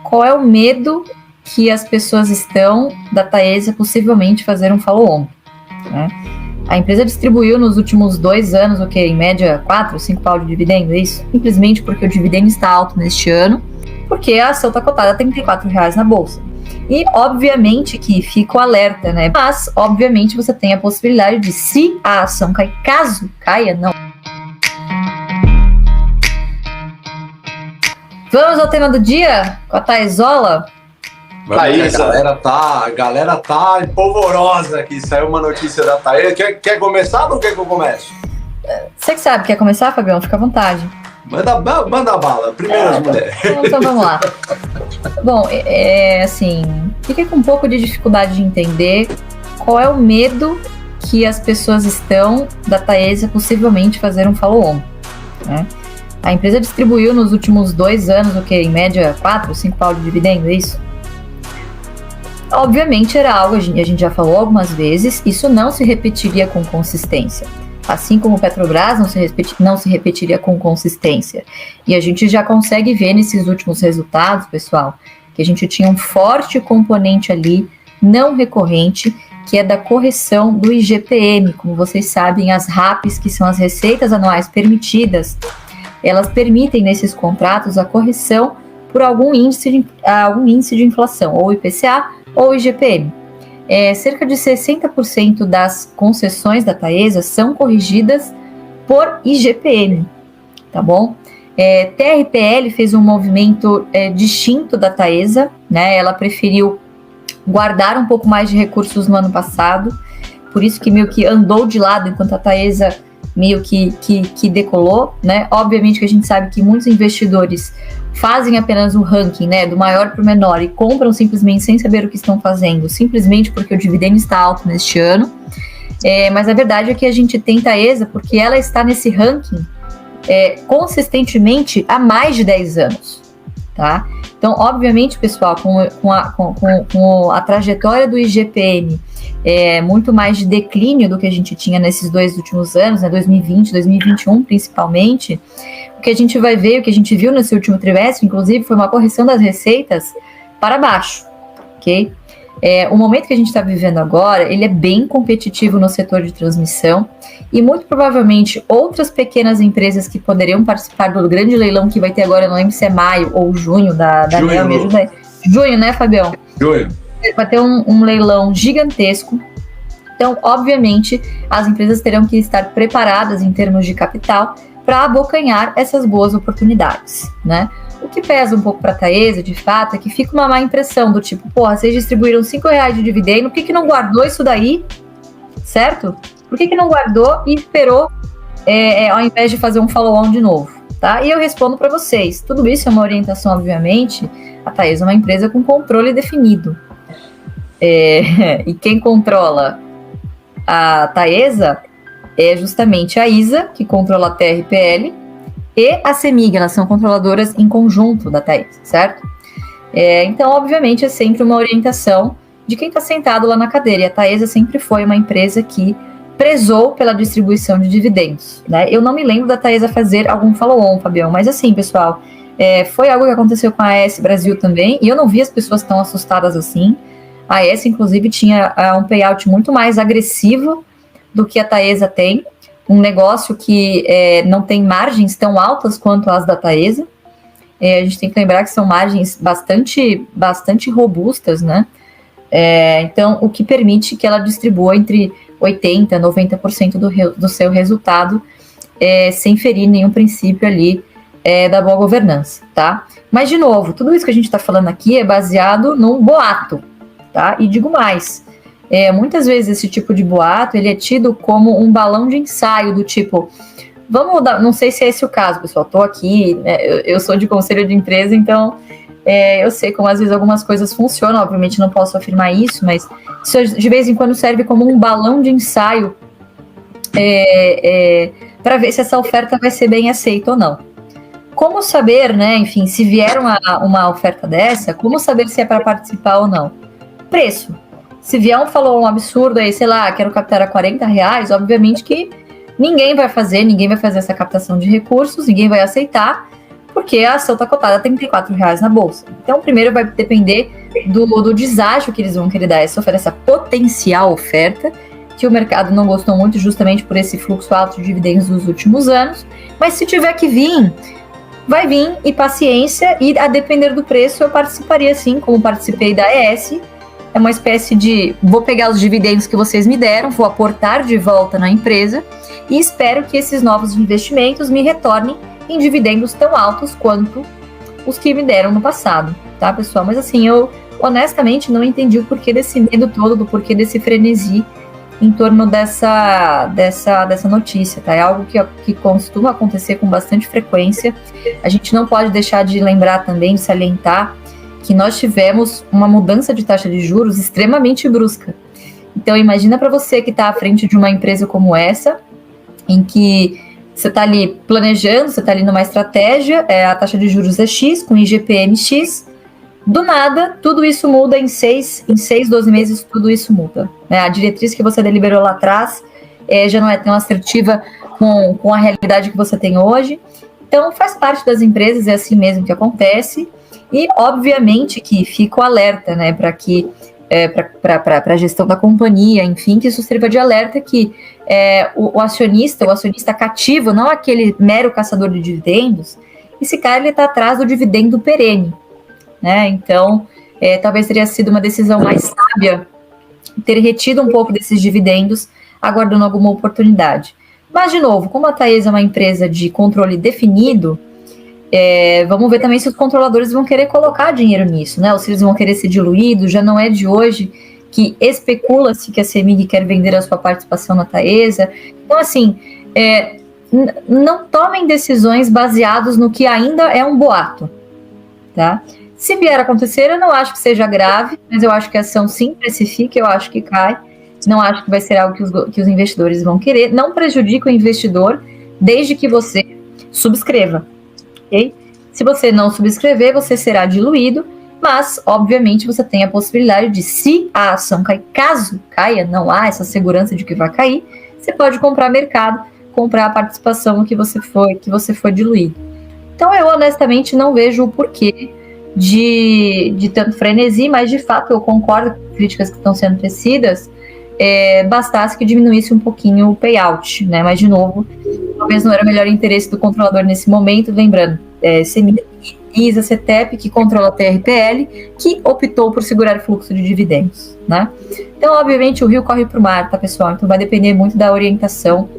qual é o medo que as pessoas estão da Taesa possivelmente fazer um follow-on, né? A empresa distribuiu nos últimos 2 anos, em média 4, 5 pau de dividendo, é isso? Simplesmente porque o dividendo está alto neste ano, porque a ação está cotada a R$34 na bolsa. E, obviamente, que fica o alerta, né? Mas, obviamente, você tem a possibilidade de, se a ação cair, caso caia, não. Vamos ao tema do dia com a Taesola? Aí, a galera tá empolvorosa aqui. Saiu uma notícia da Taesa. Quer começar ou quer que eu comece? Você que sabe, quer começar, Fabião? Fica à vontade. Manda bala, primeiro as mulheres. Então vamos lá. Bom, assim, fiquei com um pouco de dificuldade de entender qual é o medo que as pessoas estão da Taesa possivelmente fazer um follow-on, né? A empresa distribuiu nos últimos 2 anos, em média 4, 5 pau de dividendo, é isso? Obviamente era algo, a gente já falou algumas vezes, isso não se repetiria com consistência. Assim como o Petrobras não se repetiria com consistência. E a gente já consegue ver nesses últimos resultados, pessoal, que a gente tinha um forte componente ali, não recorrente, que é da correção do IGPM. Como vocês sabem, as RAPs, que são as receitas anuais permitidas, elas permitem nesses contratos a correção por algum índice de inflação, ou IPCA ou IGPM. Cerca de 60% das concessões da Taesa são corrigidas por IGPM, tá bom? TRPL fez um movimento distinto da Taesa, né? Ela preferiu guardar um pouco mais de recursos no ano passado, por isso que meio que andou de lado, enquanto a Taesa meio que decolou, né? Obviamente que a gente sabe que muitos investidores fazem apenas um ranking, né, do maior para o menor e compram simplesmente sem saber o que estão fazendo, simplesmente porque o dividendo está alto neste ano. Mas a verdade é que a gente tem Taesa porque ela está nesse ranking consistentemente há mais de 10 anos, tá? Então, obviamente, pessoal, com a trajetória do IGPM muito mais de declínio do que a gente tinha nesses 2 últimos anos, né, 2020, 2021 principalmente, o que a gente vai ver, o que a gente viu nesse último trimestre, inclusive, foi uma correção das receitas para baixo, ok? O momento que a gente está vivendo agora, ele é bem competitivo no setor de transmissão e muito provavelmente outras pequenas empresas que poderiam participar do grande leilão que vai ter agora, eu não lembro se é maio ou junho da Nel, me ajuda aí. Junho, né, Fabião? Junho. Vai ter um leilão gigantesco. Então, obviamente, as empresas terão que estar preparadas em termos de capital para abocanhar essas boas oportunidades, né? O que pesa um pouco para a Taesa, de fato, é que fica uma má impressão do tipo, vocês distribuíram R$5 de dividendo, por que não guardou isso daí, certo? Por que não guardou e esperou ao invés de fazer um follow-on de novo, tá? E eu respondo para vocês, tudo isso é uma orientação, obviamente, a Taesa é uma empresa com controle definido. E quem controla a Taesa é justamente a ISA, que controla a TRPL, e a CEMIG, elas são controladoras em conjunto da Taesa, certo? Então, obviamente, é sempre uma orientação de quem está sentado lá na cadeira, e a Taesa sempre foi uma empresa que prezou pela distribuição de dividendos, né? Eu não me lembro da Taesa fazer algum follow-on, Fabião, mas assim, pessoal, foi algo que aconteceu com a AES Brasil também, e eu não vi as pessoas tão assustadas assim. A AES, inclusive, tinha um payout muito mais agressivo do que a Taesa tem, um negócio que não tem margens tão altas quanto as da Taesa. A gente tem que lembrar que são margens bastante robustas, né? Então, o que permite que ela distribua entre 80% e 90% do seu resultado, sem ferir nenhum princípio ali da boa governança, tá? Mas, de novo, tudo isso que a gente está falando aqui é baseado num boato, tá? E digo mais, muitas vezes esse tipo de boato, ele é tido como um balão de ensaio, do tipo, não sei se é esse o caso, pessoal, estou aqui, né, eu sou de conselho de empresa, então eu sei como às vezes algumas coisas funcionam, obviamente não posso afirmar isso, mas isso de vez em quando serve como um balão de ensaio para ver se essa oferta vai ser bem aceita ou não. Como saber, né, enfim, se vier uma oferta dessa, como saber se é para participar ou não? Preço. Se vier um falou um absurdo aí, sei lá, quero captar a R$40, obviamente que ninguém vai fazer essa captação de recursos, ninguém vai aceitar, porque a ação está cotada a R$34 na bolsa. Então, primeiro vai depender do deságio que eles vão querer dar essa potencial oferta, que o mercado não gostou muito justamente por esse fluxo alto de dividendos dos últimos anos. Mas se tiver que vir, vai vir, e paciência, e a depender do preço eu participaria sim, como participei da ES. É uma espécie de, vou pegar os dividendos que vocês me deram, vou aportar de volta na empresa e espero que esses novos investimentos me retornem em dividendos tão altos quanto os que me deram no passado, tá, pessoal? Mas assim, eu honestamente não entendi o porquê desse medo todo, do porquê desse frenesi em torno dessa notícia, tá? É algo que costuma acontecer com bastante frequência. A gente não pode deixar de lembrar também, de salientar, que nós tivemos uma mudança de taxa de juros extremamente brusca. Então, imagina para você que está à frente de uma empresa como essa, em que você está ali planejando, você está ali numa estratégia, a taxa de juros é X, com IGPM X, do nada, tudo isso muda em 6, 12 meses, tudo isso muda. Né? A diretriz que você deliberou lá atrás já não é tão assertiva com a realidade que você tem hoje. Então, faz parte das empresas, é assim mesmo que acontece. E, obviamente, que fica o alerta, né, para a gestão da companhia, enfim, que isso sirva de alerta que o acionista cativo, não aquele mero caçador de dividendos, esse cara ele está atrás do dividendo perene. Né? Então, talvez teria sido uma decisão mais sábia ter retido um pouco desses dividendos, aguardando alguma oportunidade. Mas, de novo, como a Taesa é uma empresa de controle definido, vamos ver também se os controladores vão querer colocar dinheiro nisso, né? Ou se eles vão querer ser diluídos. Já não é de hoje que especula-se que a CEMIG quer vender a sua participação na Taesa. Então, assim, não tomem decisões baseadas no que ainda é um boato, tá? Se vier a acontecer, eu não acho que seja grave, mas eu acho que a ação sim precifica, eu acho que cai. Não acho que vai ser algo que os investidores vão querer. Não prejudica o investidor, desde que você subscreva. Okay? Se você não subscrever, você será diluído, mas, obviamente, você tem a possibilidade de, se a ação cair, caso caia, não há essa segurança de que vai cair, você pode comprar mercado, comprar a participação que você foi diluído. Então, eu honestamente não vejo o porquê de tanto frenesi, mas de fato eu concordo com as críticas que estão sendo tecidas, bastasse que diminuísse um pouquinho o payout, né? Mas, de novo, talvez não era o melhor interesse do controlador nesse momento, lembrando, CEMIG, ISA, CETEP, que controla a TRPL, que optou por segurar o fluxo de dividendos, né? Então, obviamente, o rio corre para o mar, tá, pessoal? Então, vai depender muito da orientação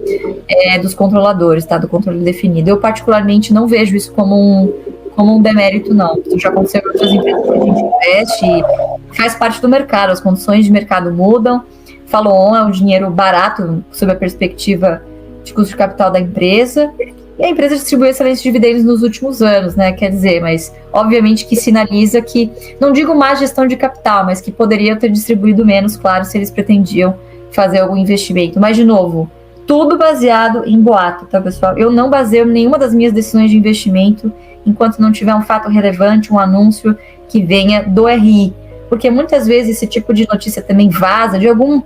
dos controladores, tá? Do controle definido. Eu, particularmente, não vejo isso como um demérito, não. Isso já aconteceu em outras empresas que a gente investe e faz parte do mercado, as condições de mercado mudam. Follow-on é um dinheiro barato sob a perspectiva de custo de capital da empresa, e a empresa distribuiu excelentes dividendos nos últimos anos, né? Quer dizer, mas obviamente que sinaliza que, não digo má gestão de capital, mas que poderiam ter distribuído menos, claro, se eles pretendiam fazer algum investimento. Mas, de novo, tudo baseado em boato, tá, pessoal? Eu não baseio nenhuma das minhas decisões de investimento enquanto não tiver um fato relevante, um anúncio que venha do RI. Porque muitas vezes esse tipo de notícia também vaza de algum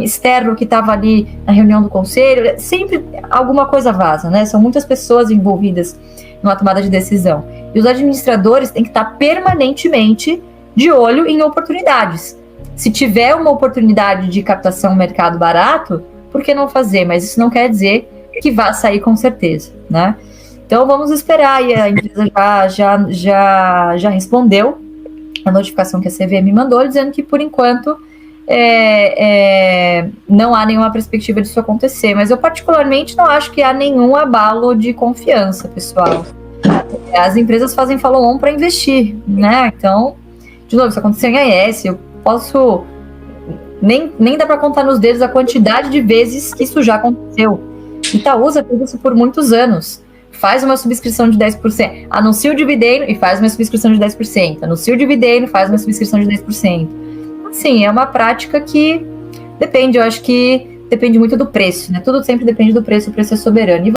externo que estava ali na reunião do conselho. Sempre alguma coisa vaza, né? São muitas pessoas envolvidas numa tomada de decisão. E os administradores têm que estar permanentemente de olho em oportunidades. Se tiver uma oportunidade de captação no mercado barato, por que não fazer? Mas isso não quer dizer que vá sair com certeza, né? Então vamos esperar. E a empresa já respondeu a notificação que a CVM mandou, dizendo que por enquanto não há nenhuma perspectiva disso acontecer. Mas eu particularmente não acho que há nenhum abalo de confiança, pessoal. As empresas fazem follow-on para investir, né? Então, de novo, isso aconteceu em AES, eu posso... Nem dá para contar nos dedos a quantidade de vezes que isso já aconteceu. Itaúsa fez isso por muitos anos. Faz uma subscrição de 10%, anuncia o dividendo e faz uma subscrição de 10%, anuncia o dividendo e faz uma subscrição de 10%. Assim, é uma prática que depende, eu acho que depende muito do preço, né? Tudo sempre depende do preço, o preço é soberano.